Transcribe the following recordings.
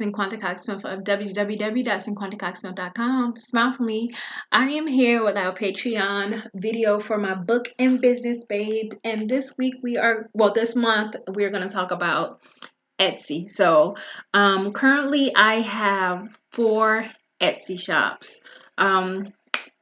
Cinquanta Cox-Smith of www.cinquantacoxsmith.com. Smile for me. I am here with our Patreon video for my book and business, babe. And this week this month, we're going to talk about Etsy. So, currently I have 4 Etsy shops.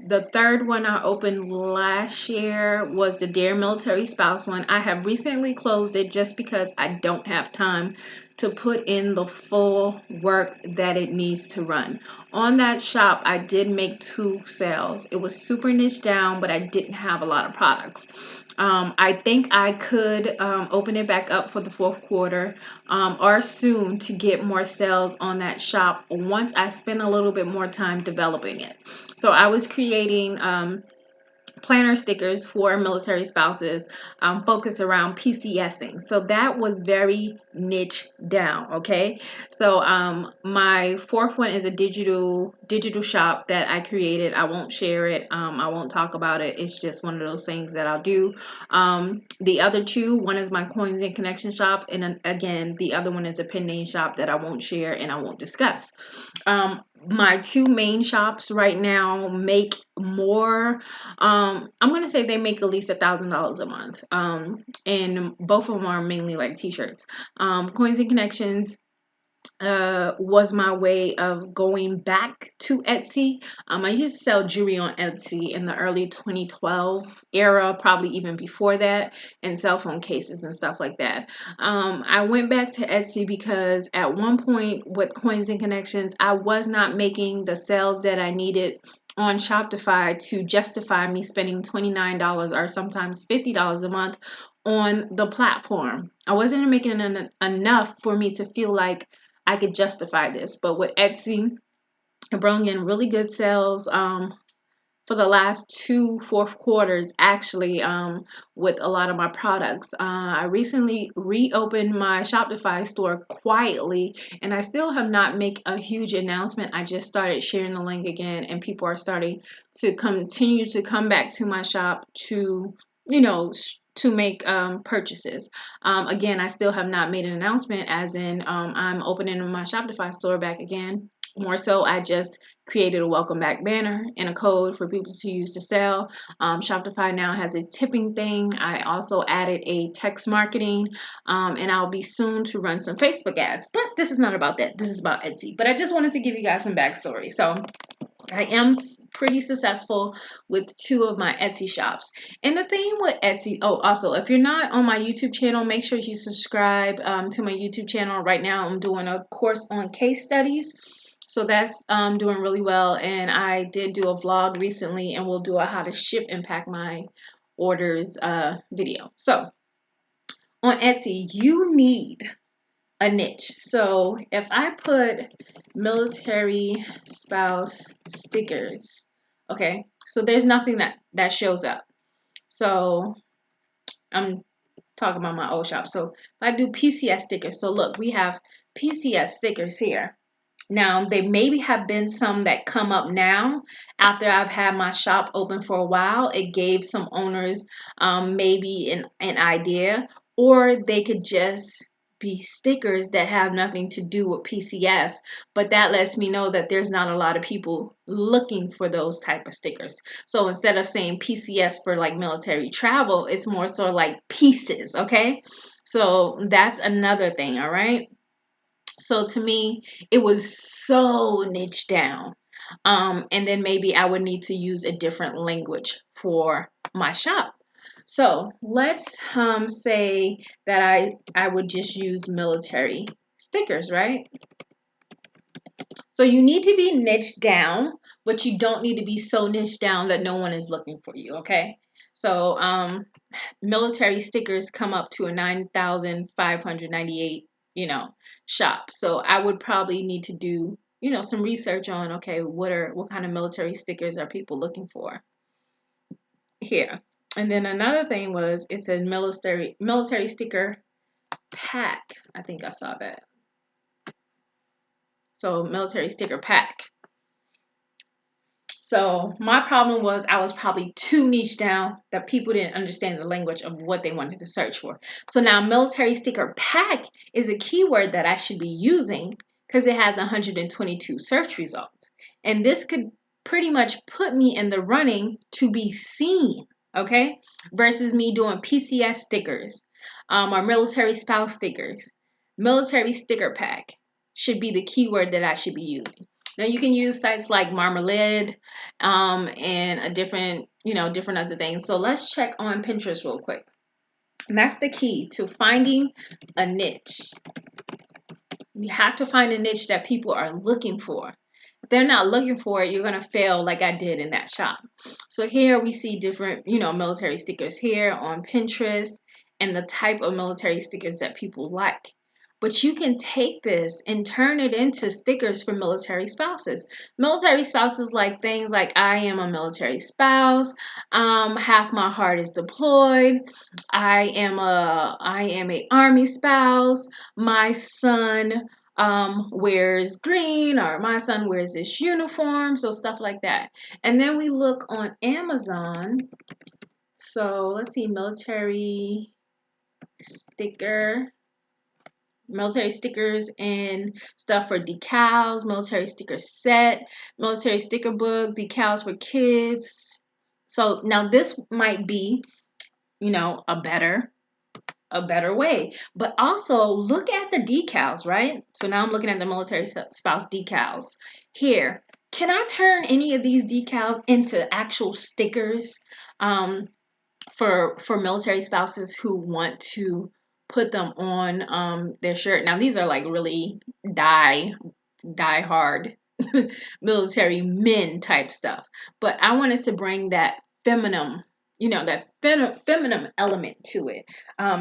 The third one I opened last year was the Dear Military Spouse one. I have recently closed it just because I don't have time to put in the full work that it needs to run. On that shop, I did make 2 sales. It was super niche down, but I didn't have a lot of products. I think I could open it back up for the 4th quarter or soon to get more sales on that shop once I spend a little bit more time developing it. So I was creating planner stickers for military spouses focused around PCSing. So that was very niche down, okay? So my 4th one is a digital shop that I created. I won't share it. I won't talk about it. It's just one of those things that I'll do. The other 2, one is my coins and connection shop, and then, again, the other one is a pen name shop that I won't share and I won't discuss. My 2 main shops right now make more. I'm gonna say they make at least $1,000 a month. And both of them are mainly like t-shirts. Coins and Connections was my way of going back to Etsy. I used to sell jewelry on Etsy in the early 2012 era, probably even before that, and cell phone cases and stuff like that. I went back to Etsy because at one point with Coins and Connections, I was not making the sales that I needed on Shopify to justify me spending $29 or sometimes $50 a month on the platform. I wasn't making enough for me to feel like I could justify this. But with Etsy, I brought in really good sales for the last 2 4th quarters, actually, with a lot of my products. I recently reopened my Shopify store quietly, and I still have not made a huge announcement. I just started sharing the link again, and people are starting to continue to come back to my shop to, to make purchases. Again, I still have not made an announcement, as in I'm opening my Shopify store back again. More so, I just created a welcome back banner and a code for people to use to sell. Shopify now has a tipping thing. I also added a text marketing, and I'll be soon to run some Facebook ads. But this is not about that. This is about Etsy. But I just wanted to give you guys some backstory. So I am pretty successful with 2 of my Etsy shops. And the thing with Etsy, also, if you're not on my YouTube channel, make sure you subscribe to my YouTube channel. Right now, I'm doing a course on case studies. So that's doing really well. And I did do a vlog recently, and we'll do a how to ship and pack my orders video. So on Etsy, you need a niche. So if I put military spouse stickers, okay, so there's nothing that shows up. So I'm talking about my old shop. So if I do PCS stickers, so look, we have PCS stickers here. Now, there maybe have been some that come up now after I've had my shop open for a while. It gave some owners maybe an idea, or they could just be stickers that have nothing to do with PCS, but that lets me know that there's not a lot of people looking for those type of stickers. So instead of saying PCS for like military travel, it's more so like pieces, okay? So that's another thing, all right? So to me, it was so niche down. And then maybe I would need to use a different language for my shop. So let's say that I would just use military stickers, right? So you need to be niche down, but you don't need to be so niche down that no one is looking for you, okay? So military stickers come up to a 9,598 shop. So I would probably need to do, some research on, okay, what kind of military stickers are people looking for here? And then another thing was, it says military sticker pack. I think I saw that. So military sticker pack. So my problem was I was probably too niche down that people didn't understand the language of what they wanted to search for. So now military sticker pack is a keyword that I should be using because it has 122 search results. And this could pretty much put me in the running to be seen, okay? Versus me doing PCS stickers or military spouse stickers. Military sticker pack should be the keyword that I should be using. Now you can use sites like Marmalade and a different other things. So let's check on Pinterest real quick. And that's the key to finding a niche. You have to find a niche that people are looking for. If they're not looking for it, you're going to fail like I did in that shop. So here we see different, military stickers here on Pinterest and the type of military stickers that people like. But you can take this and turn it into stickers for military spouses. Military spouses like things like I am a military spouse, half my heart is deployed, I am a army spouse, my son wears green, or my son wears this uniform, so stuff like that. And then we look on Amazon. So let's see, military stickers and stuff for decals, military sticker set, military sticker book, decals for kids. So now this might be, a better way. But also look at the decals, right? So now I'm looking at the military spouse decals here. Can I turn any of these decals into actual stickers for military spouses who want to put them on their shirt? Now these are like really die hard military men type stuff, but I wanted to bring that feminine feminine element to it.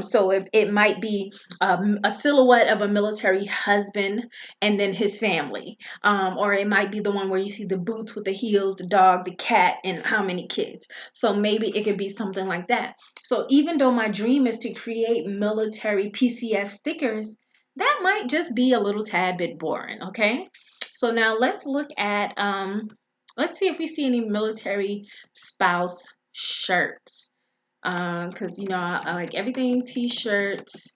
So it might be a silhouette of a military husband and then his family, or it might be the one where you see the boots with the heels, the dog, the cat, and how many kids. So maybe it could be something like that. So even though my dream is to create military PCS stickers, that might just be a little tad bit boring, okay? So now let's look at, let's see if we see any military spouse shirts. Because, I like everything t-shirts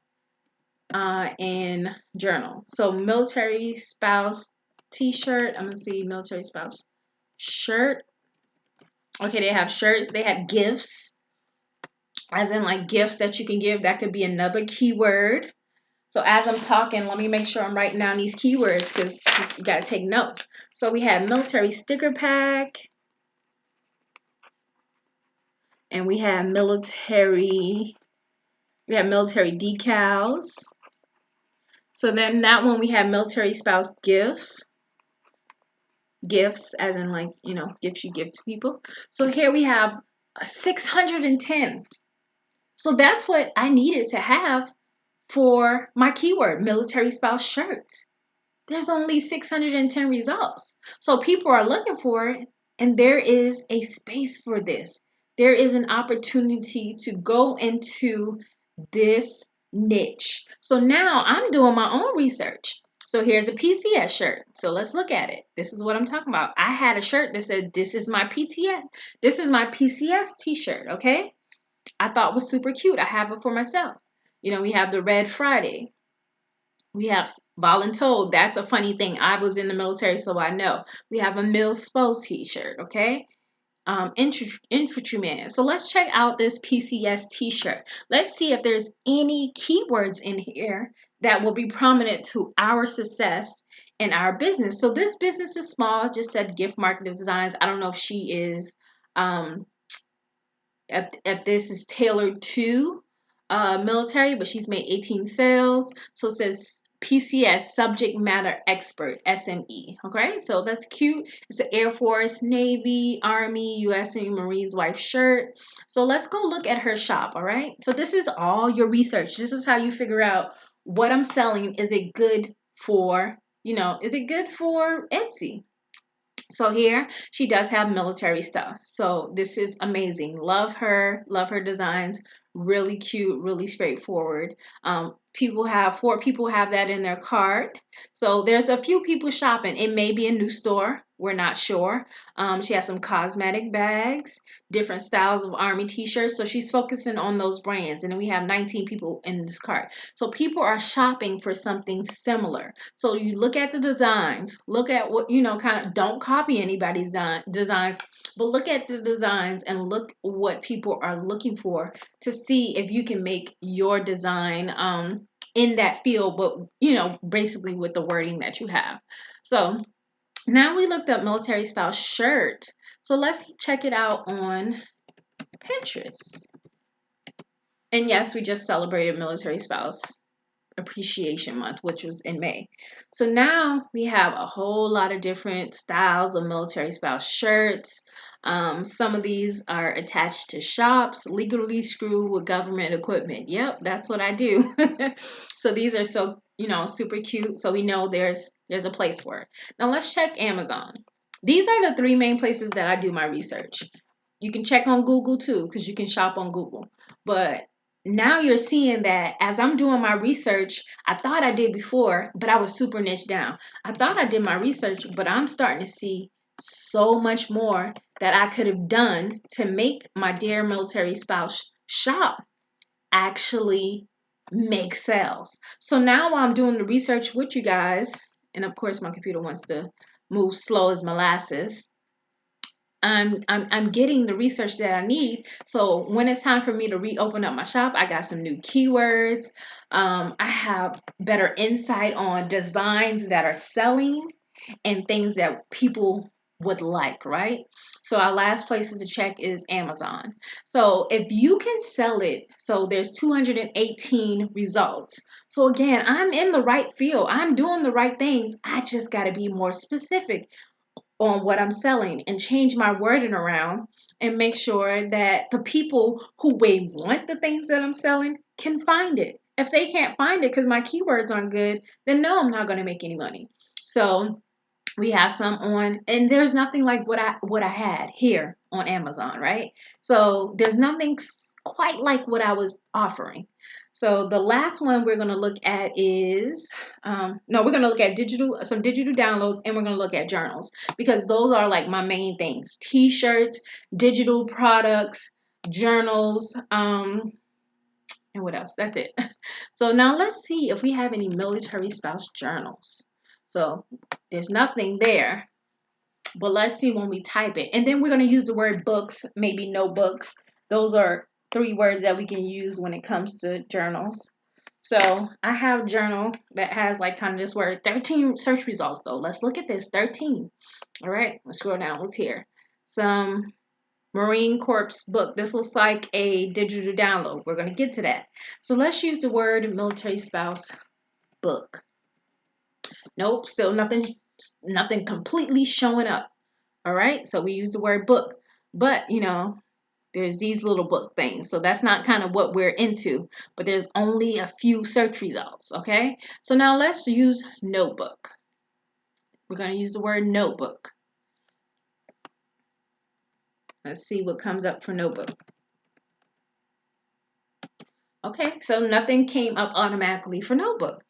and journal. So military spouse t-shirt. I'm going to see military spouse shirt. Okay, they have shirts. They have gifts. As in like gifts that you can give. That could be another keyword. So as I'm talking, let me make sure I'm writing down these keywords because you got to take notes. So we have military sticker pack. And we have military decals. So then that one we have military spouse gifts as in like, gifts you give to people. So here we have 610. So that's what I needed to have for my keyword, military spouse shirts. There's only 610 results. So people are looking for it, and there is a space for this. There is an opportunity to go into this niche. So now I'm doing my own research. So here's a PCS shirt. So let's look at it. This is what I'm talking about. I had a shirt that said, this is my PTS. This is my PCS t-shirt, okay? I thought was super cute. I have it for myself. We have the Red Friday. We have voluntold. That's a funny thing. I was in the military, so I know. We have a Milspo t-shirt, okay? Infantryman. So let's check out this PCS t-shirt. Let's see if there's any keywords in here that will be prominent to our success in our business. So this business is small. It just said gift marketing designs. I don't know if she is, if this is tailored to military, but she's made 18 sales. So it says PCS, subject matter expert, SME. Okay, so that's cute. It's an Air Force, Navy, Army, U.S. and Marines wife shirt. So let's go look at her shop. All right, so this is all your research. This is how you figure out what I'm selling. Is it good for, is it good for Etsy? So here she does have military stuff. So this is amazing. Love her designs. Really cute, really straightforward. 4 people have that in their cart. So there's a few people shopping. It may be a new store. We're not sure. She has some cosmetic bags, different styles of Army t-shirts. So she's focusing on those brands. And then we have 19 people in this cart. So people are shopping for something similar. So you look at the designs, look at what, kind of don't copy anybody's designs, but look at the designs and look what people are looking for to see if you can make your design in that field, but basically with the wording that you have. So now we looked up military spouse shirt. So let's check it out on Pinterest. And yes, we just celebrated Military Spouse Appreciation Month, which was in May. So now we have a whole lot of different styles of military spouse shirts. Some of these are attached to shops, legally screwed with government equipment. Yep, that's what I do. So these are so, super cute. So we know there's a place for it. Now let's check Amazon. These are the 3 main places that I do my research. You can check on Google too, because you can shop on Google. But now you're seeing that as I'm doing my research, I thought I did before, but I was super niche down. I thought I did my research, but I'm starting to see so much more that I could have done to make my Dear Military Spouse shop actually make sales. So now while I'm doing the research with you guys, and of course my computer wants to move slow as molasses, I'm getting the research that I need. So when it's time for me to reopen up my shop, I got some new keywords. I have better insight on designs that are selling and things that people would like, right? So our last places to check is Amazon. So if you can sell it, so there's 218 results. So again, I'm in the right field. I'm doing the right things. I just got to be more specific on what I'm selling and change my wording around and make sure that the people who may want the things that I'm selling can find it. If they can't find it because my keywords aren't good, then no, I'm not going to make any money. So we have some on, and there's nothing like what I had here on Amazon, right? So there's nothing quite like what I was offering. So the last one we're going to look at is we're going to look at some digital downloads, and we're going to look at journals, because those are like my main things: t-shirts, digital products, journals, and what else? That's it. So now let's see if we have any military spouse journals. So there's nothing there, but let's see when we type it. And then we're going to use the word books, maybe notebooks. Those are 3 words that we can use when it comes to journals. So I have a journal that has like kind of this word, 13 search results though. Let's look at this, 13. All right, let's scroll down. What's here? Some Marine Corps book. This looks like a digital download. We're going to get to that. So let's use the word military spouse book. Nope, still nothing completely showing up. All right, so we use the word book, but there's these little book things. So that's not kind of what we're into, but there's only a few search results. Okay, so now let's use notebook. We're going to use the word notebook. Let's see what comes up for notebook. Okay, so nothing came up automatically for notebook.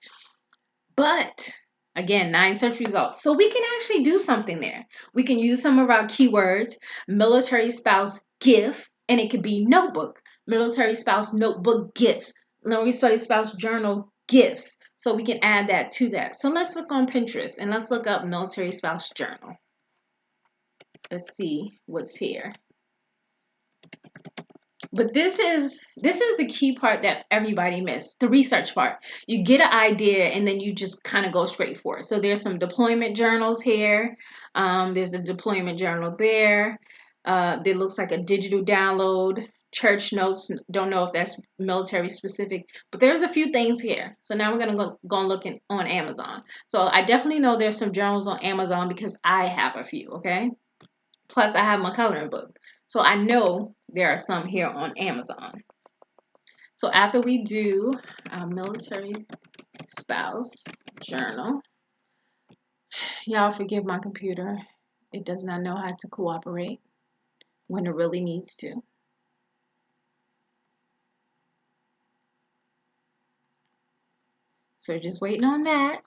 But again, 9 search results. So we can actually do something there. We can use some of our keywords: military spouse gift, and it could be notebook, military spouse notebook gifts, military spouse journal gifts. So we can add that to that. So let's look on Pinterest and let's look up military spouse journal. Let's see what's here. But this is the key part that everybody missed, the research part. You get an idea and then you just kind of go straight for it. So there's some deployment journals here. There's a deployment journal there. It looks like a digital download. Church notes, don't know if that's military specific, but there's a few things here. So now we're going to go and look on Amazon. So I definitely know there's some journals on Amazon because I have a few, okay? Plus, I have my coloring book. So I know there are some here on Amazon. So after we do our military spouse journal, y'all forgive my computer. It does not know how to cooperate when it really needs to. So just waiting on that.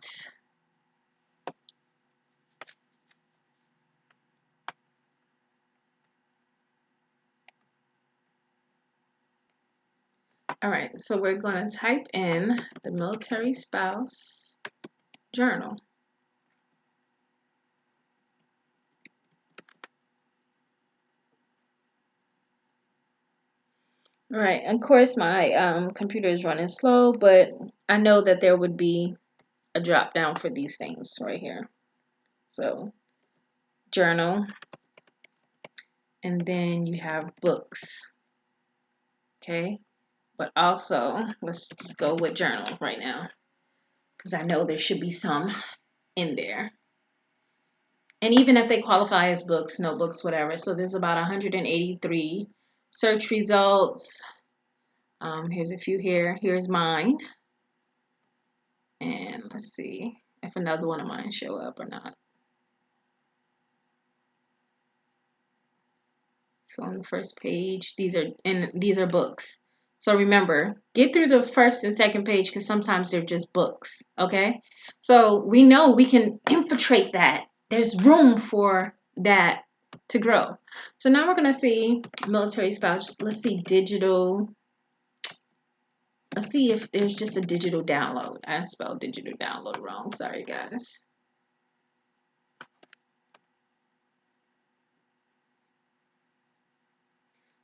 All right, so we're going to type in the military spouse journal. All right, of course my computer is running slow, but I know that there would be a drop down for these things right here. So journal, and then you have books, okay? But also, let's just go with journal right now, because I know there should be some in there. And even if they qualify as books, notebooks, whatever. So there's about 183 search results. Here's a few here. Here's mine. And let's see if another one of mine show up or not. So on the first page, these are books. So remember, get through the first and second page because sometimes they're just books, okay? So we know we can infiltrate that. There's room for that to grow. So now we're going to see military spouse. Let's see digital. Let's see if there's just a digital download. I spelled digital download wrong. Sorry, guys.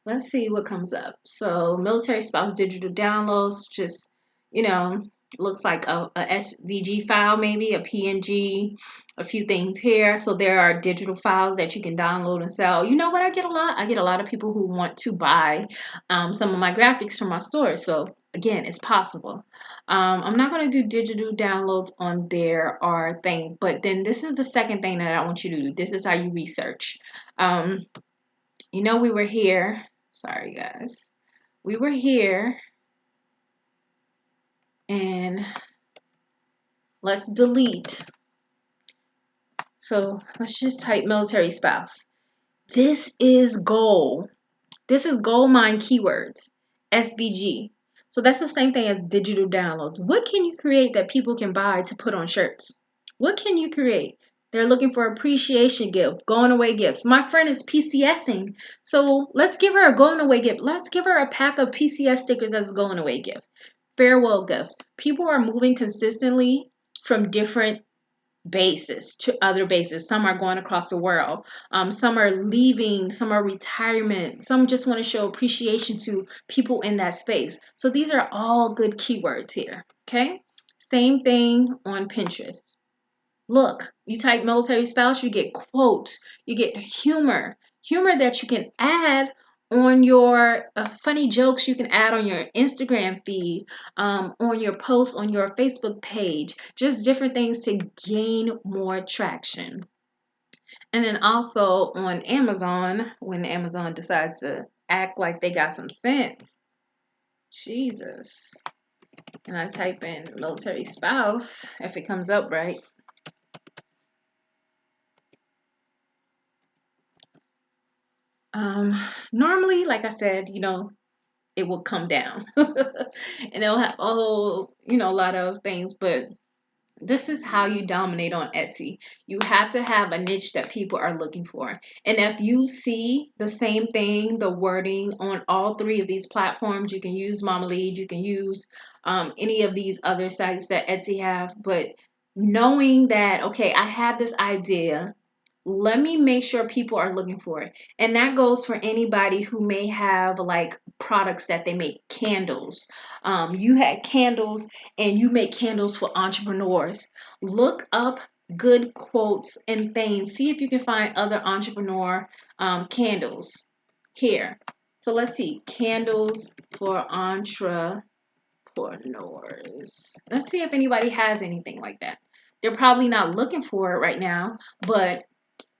Let's see what comes up. So military spouse digital downloads, just, you know, looks like a SVG file, maybe a PNG, a few things here. So there are digital files that you can download and sell. You know what I get a lot? I get a lot of people who want to buy some of my graphics from my store. So again, it's possible. I'm not going to do digital downloads on there or thing, but then this is the second thing that I want you to do. This is how you research. You know, we were here. Sorry, guys. We were here. And let's delete. So let's just type military spouse. This is goal. This is gold mine keywords. SVG. So that's the same thing as digital downloads. What can you create that people can buy to put on shirts? What can you create? They're looking for appreciation gift, going away gift. My friend is PCSing, so let's give her a going away gift. Let's give her a pack of PCS stickers as a going away gift. Farewell gift. People are moving consistently from different bases to other bases. Some are going across the world. Some are leaving. Some are retirement. Some just want to show appreciation to people in that space. So these are all good keywords here. Okay. Same thing on Pinterest. Look, you type military spouse, you get quotes, you get humor that you can add on your funny jokes you can add on your Instagram feed, on your posts on your Facebook page, just different things to gain more traction. And then also on Amazon, when Amazon decides to act like they got some sense, Jesus. And I type in military spouse, if it comes up right. Normally, like I said, it will come down and it'll have a lot of things, but this is how you dominate on Etsy. You have to have a niche that people are looking for. And if you see the same thing, the wording on all three of these platforms, you can use Mama Lead, you can use any of these other sites that Etsy have, but knowing that, okay, I have this idea, let me make sure people are looking for it. And that goes for anybody who may have like products that they make, candles. You had candles and you make candles for entrepreneurs. Look up good quotes and things. See if you can find other entrepreneur candles here. So let's see, candles for entrepreneurs. Let's see if anybody has anything like that. They're probably not looking for it right now, but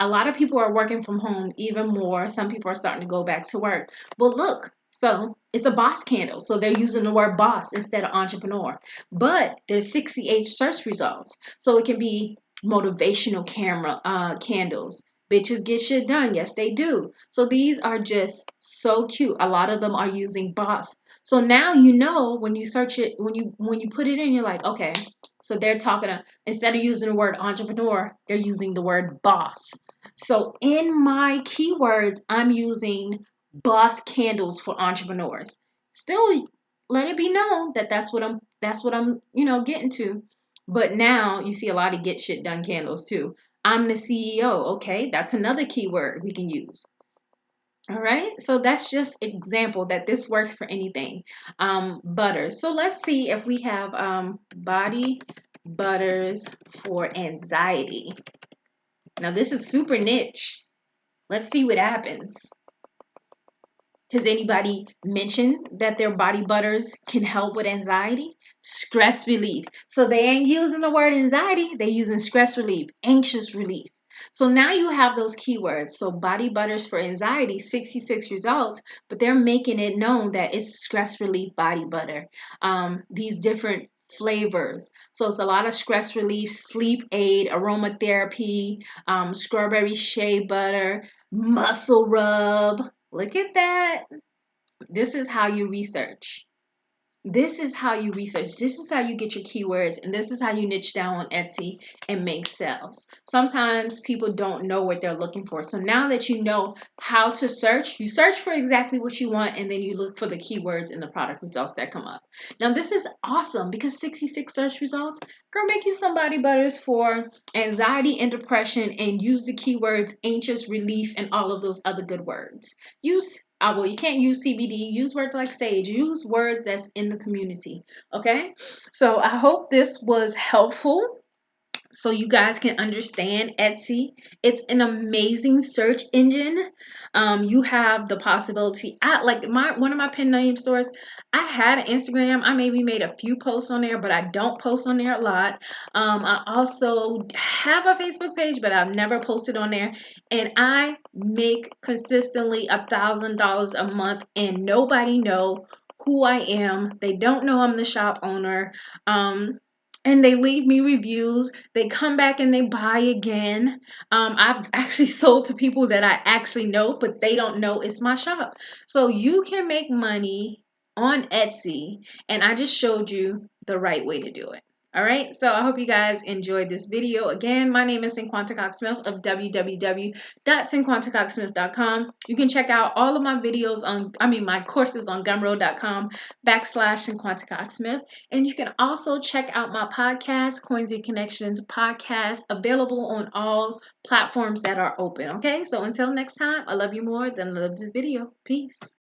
a lot of people are working from home even more. Some people are starting to go back to work. But look, so it's a boss candle. So they're using the word boss instead of entrepreneur. But there's 68 search results. So it can be motivational candles. Bitches get shit done. Yes, they do. So these are just so cute. A lot of them are using boss. So now you know when you search it, when you put it in, you're like, okay, so they're talking instead of using the word entrepreneur, they're using the word boss. So in my keywords, I'm using boss candles for entrepreneurs. Still let it be known that that's what I'm, you know, getting to. But now you see a lot of get shit done candles too. I'm the CEO. Okay, that's another keyword we can use. All right, so that's just example that this works for anything. Butters. So let's see if we have body butters for anxiety. Now this is super niche. Let's see what happens. Has anybody mentioned that their body butters can help with anxiety? Stress relief. So they ain't using the word anxiety, they using stress relief, anxious relief. So now you have those keywords. So body butters for anxiety, 66 results, but they're making it known that it's stress relief body butter. These different flavors. So it's a lot of stress relief, sleep aid, aromatherapy, strawberry shea butter, muscle rub. Look at that. This is how you research. This is how you research. This is how you get your keywords, and this is how you niche down on Etsy and make sales. Sometimes people don't know what they're looking for. So now that you know how to search, you search for exactly what you want, and then you look for the keywords and the product results that come up. Now this is awesome because 66 search results, girl, make you some body butters for anxiety and depression, and use the keywords anxious, relief, and all of those other good words. Use well, you can't use CBD. Use words like sage. Use words that's in the community. Okay? So I hope this was helpful so you guys can understand Etsy. It's an amazing search engine. You have the possibility. I like one of my pen name stores. I had an Instagram. I maybe made a few posts on there, but I don't post on there a lot. I also have a Facebook page, but I've never posted on there. And I make consistently $1,000 a month, and nobody know who I am. They don't know I'm the shop owner. And they leave me reviews. They come back and they buy again. I've actually sold to people that I actually know, but they don't know it's my shop. So you can make money on Etsy, and I just showed you the right way to do it. All right, so I hope you guys enjoyed this video. Again, my name is Cinquanta Cox-Smith of www.cinquantacoxsmith.com. You can check out all of my videos on, my courses on gumroad.com/Cinquanta Cox-Smith. And you can also check out my podcast, Coins and Connections podcast, available on all platforms that are open. Okay, so until next time, I love you more than I love this video. Peace.